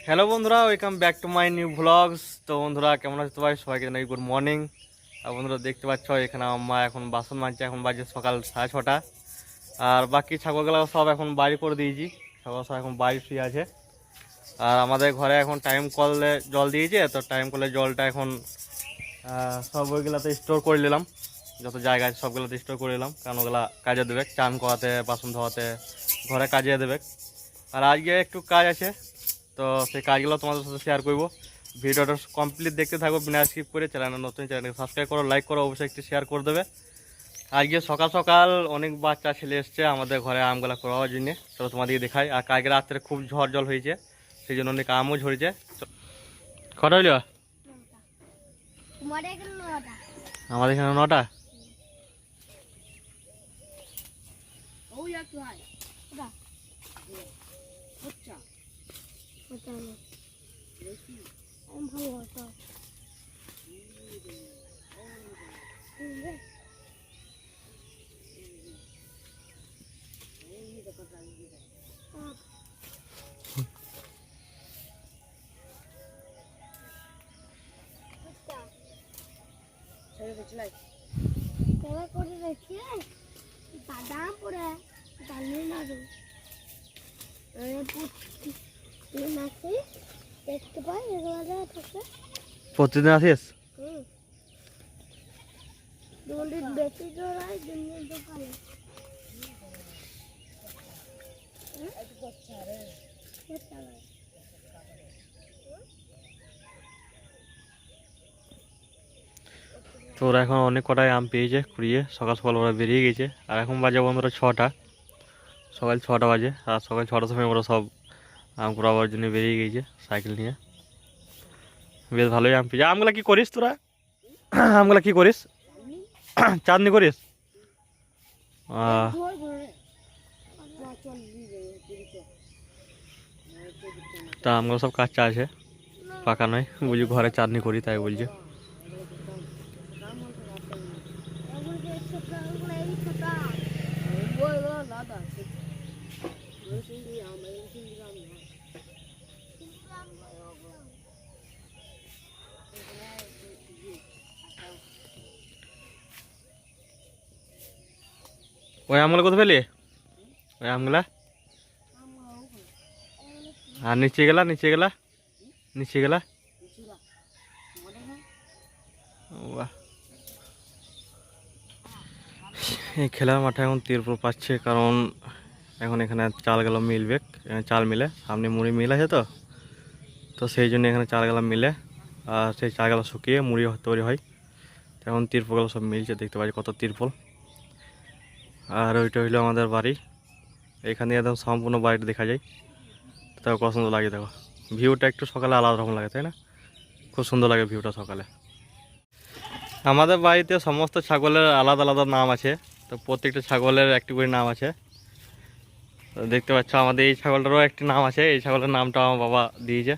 Hello বন্ধুরা, welcome back to my new vlogs. তো বন্ধুরা কেমন আছে সবাই? সবাইকে জানাই গুড মর্নিং। আর বন্ধুরা দেখতে পাচ্ছ এখানে আম্মা এখন বাসন মাজছে। এখন বাজে সকাল 6:30। আর বাকি ছাগলগুলো সব এখন বাড়ি করে দিয়েছি। ছাগল সব এখন বাড়ি শুয়ে আছে। আর আমাদের ঘরে এখন টাইম কলে জল দিয়েছে, তো টাইম কলে জলটা এখন সব ওইগুলোতে স্টোর করে নিলাম। যত জায়গা আছে সবগুলোতে স্টোর করে নিলাম, কারণ ওগুলা কাজে দেবে, চান করাতে, বাসন ধোয়াতে, ঘরে কাজে দেবে। আর আজকে একটু কাজ আছে, তো সেই কাজগুলো তোমাদের সাথে শেয়ার করবো। ভিডিওটা কমপ্লিট দেখতে থাকবো বিনা স্কিপ করে। চ্যানেল নতুন, চ্যানেলকে সাবস্ক্রাইব করো, লাইক করো, অবশ্যই একটু শেয়ার করে দেবে। আজকে সকাল সকাল অনেক বাচ্চা ছেলে এসছে আমাদের ঘরে আমগুলা করার জন্য, চলো তোমাদেরকে দেখাই। আর কালকে রাত্রে খুব ঝড় জল হয়েছে, সেই জন্য অনেক আমও ঝরেছে। কটা হইল? আমাদের এখানে 9টা। প্রতিদিন আসিস? তো ওরা এখন অনেক কটাই আম পেয়েছে কুড়িয়ে, সকাল সকাল ওরা বেরিয়ে গেছে। আর এখন বাজে বন্ধুরা 6টা, সকাল 6টা বাজে। আর সকাল 6টার সময় ওরা সব আম কুড়াবার জন্য বেরিয়ে গেছে সাইকেল নিয়ে। বেশ ভালোই আম পেয়েছে। আমগুলা কি করিস তোরা? আমগুলা কি করিস? চাটনি করিস? তা আমগুলো সব কাঁচা আছে, পাকা নয়। বলছি ঘরে চাটনি করি, তাই বলছি। ওই আমগুলো কোথায় পেলি? ওই আমগুলা? আর নিচে গেলা, নিচে গেলা, নিচে গেলা। বাহ, এই খেলার মাঠে এখন তিরপল পাচ্ছে, কারণ এখন এখানে চালগুলো মিলবে। চাল মিলে, সামনে মুড়ি মিল আছে, তো তো সেই জন্য এখানে চালগুলো মিলে। আর সেই চালগুলো শুকিয়ে মুড়ি তৈরি হয়। এখন তিরপলগুলো সব মিলছে, দেখতে পাচ্ছি কত তিরপল। আর ওইটা হইলো আমাদের বাড়ি। এখানে একদম সম্পূর্ণ বাড়িটা দেখা যায়। তাও কত সুন্দর লাগে, দেখো ভিউটা একটু সকালে আলাদা রকম লাগে, তাই না? খুব সুন্দর লাগে ভিউটা সকালে। আমাদের বাড়িতে সমস্ত ছাগলের আলাদা আলাদা নাম আছে, তো প্রত্যেকটা ছাগলের একটি করে নাম আছে। তো দেখতে পাচ্ছ আমাদের এই ছাগলটারও একটি নাম আছে। এই ছাগলের নামটা আমার বাবা দিয়েছে।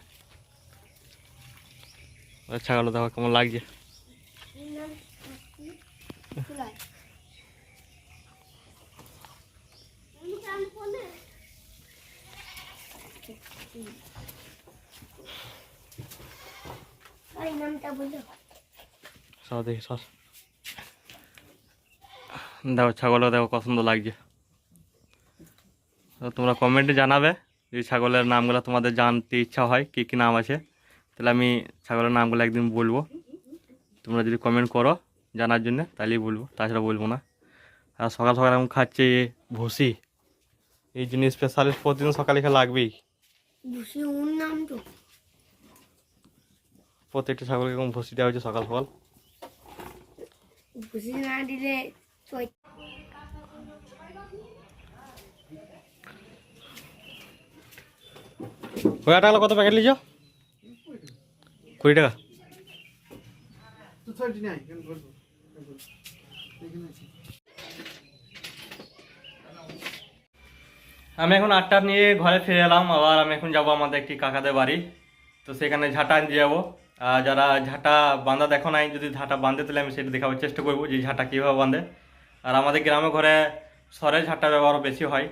ছাগলটা দেখো কেমন লাগছে। সব দেখি সব দেখো, ছাগলও দেখো কত সুন্দর লাগছে। তো তোমরা কমেন্টে জানাবে যে ছাগলের নামগুলো তোমাদের জানতে ইচ্ছা হয় কী কী নাম আছে, তাহলে আমি ছাগলের নামগুলো একদিন বলবো। তোমরা যদি কমেন্ট করো জানার জন্য, তাহলেই বলবো, তাছাড়া বলবো না। আর সকাল সকাল এখন খাচ্ছে ভুসি, এই জন্য স্পেশালিস্ট প্রতিদিন সকালে খেলা লাগবেই। প্রত্যেকটা ছাগলকে এরকম ভুসি দেওয়া হয়েছে সকাল সকাল। ওই টাকা কত প্যাকেট লিছ? 20 টাকা। আমি এখন 8টা নিয়ে ঘরে ফিরে এলাম। আবার আমি এখন যাব আমাদের একটি কাকাদের বাড়ি, তো সেখানে ঝাঁটা আনতে যাবো। আর যারা ঝাঁটা বাঁধা দেখো নাই, যদি ঝাঁটা বাঁধতে তাহলে আমি সেটা দেখাবার চেষ্টা করবো যে ঝাঁটা কীভাবে বাঁধে। আর আমাদের গ্রামে ঘরে সরের ঝাঁটা ব্যবহার বেশি হয়।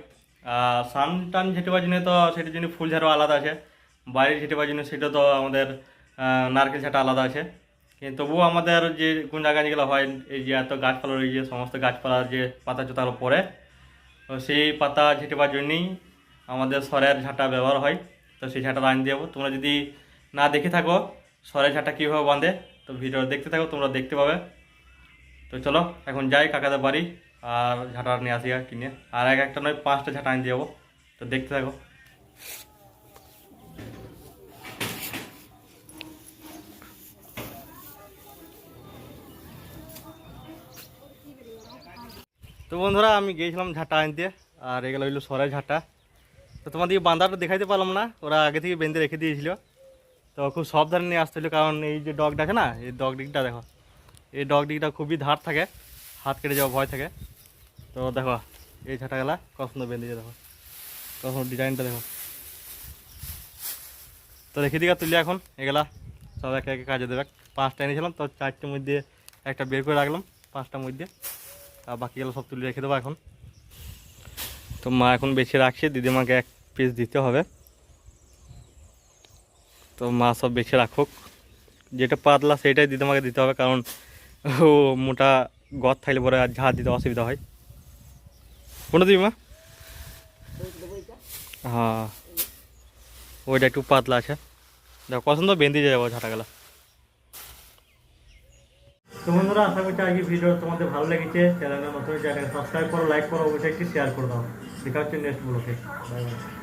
আর সান টান ঝেঁটবার জন্য তো সেটার জন্য ফুল ঝাড়ও আলাদা আছে। বাইরে ঝেঁটেবার জন্য সেটা তো আমাদের নারকেল ঝাঁটা আলাদা আছে, কিন্তু তবুও আমাদের যে গুঞ্জা গাছগুলো হয়, এই যে এত গাছপালা রয়েছে, সমস্ত গাছপালার যে পাতা চোতাগুলো পড়ে, তো সেই পাতা ঝেঁটেবার জন্যই আমাদের সরের ঝাঁটা ব্যবহার হয়। তো সেই ঝাঁটা আনি দেবো। তোমরা যদি না দেখে থাকো সরের ঝাঁটা কীভাবে বাঁধে, তো ভিডিও দেখতে থাকো, তোমরা দেখতে পাবে। তো চলো এখন যাই কাকাদের বাড়ি আর ঝাঁটা নিয়ে আসি কিনে, আর একটা নয় 5টা ঝাঁটা আনি দেবো। তো দেখতে থাকো। তো বন্ধুরা আমি গিয়েছিলাম ঝাঁটা আনতে, আর এগুলো হইলো সরাই ঝাঁটা। তো তোমাদের বান্দাটা দেখাইতে পারলাম না, ওরা আগে থেকে বেঁধে রেখে দিয়েছিল। তো খুব সাবধানে নিয়ে আসতে হলো, কারণ এই যে ডগটা আছে না, এই ডগ ডিগটা দেখো, এই ডগ ডিগটা খুবই ধার থাকে, হাত কেটে যাওয়া ভয় থাকে। তো দেখো এই ঝাঁটাগুলা কত সুন্দর বেঁধেছে, দেখো কত সুন্দর ডিজাইনটা দেখো। তো রেখে দিকে তুলি এখন এগুলা সব একে একে কাজে দেবে। 5টা এনেছিলাম, তো 4টের মধ্যে একটা বের করে রাখলাম, 5টার মধ্যে, আর বাকিগুলো সব তুলে রেখে দেবো এখন। তো মা এখন বেছে রাখছে, দিদিমাকে 1 পিস দিতে হবে। তো মা সব বেছে রাখুক, যেটা পাতলা সেটাই দিদিমাকে দিতে হবে, কারণ ও মোটা গদ থাকলে পরে আর ঝাড় দিতে অসুবিধা হয়। কোনটা দিবি মা? হ্যাঁ ওইটা একটু পাতলা আছে, দেখো পছন্দ বেঁধে যাবো ঝাঁটাগুলা। তো বন্ধুরা আশা করছি আজকে ভিডিও তোমাদের ভালো লেগেছে। চ্যানেলের নতুন চ্যানেল সাবস্ক্রাইব করো, লাইক করো, অবশ্যই একটি শেয়ার করে দাও। দেখা হচ্ছে নেক্সট ব্লগে। Bye bye.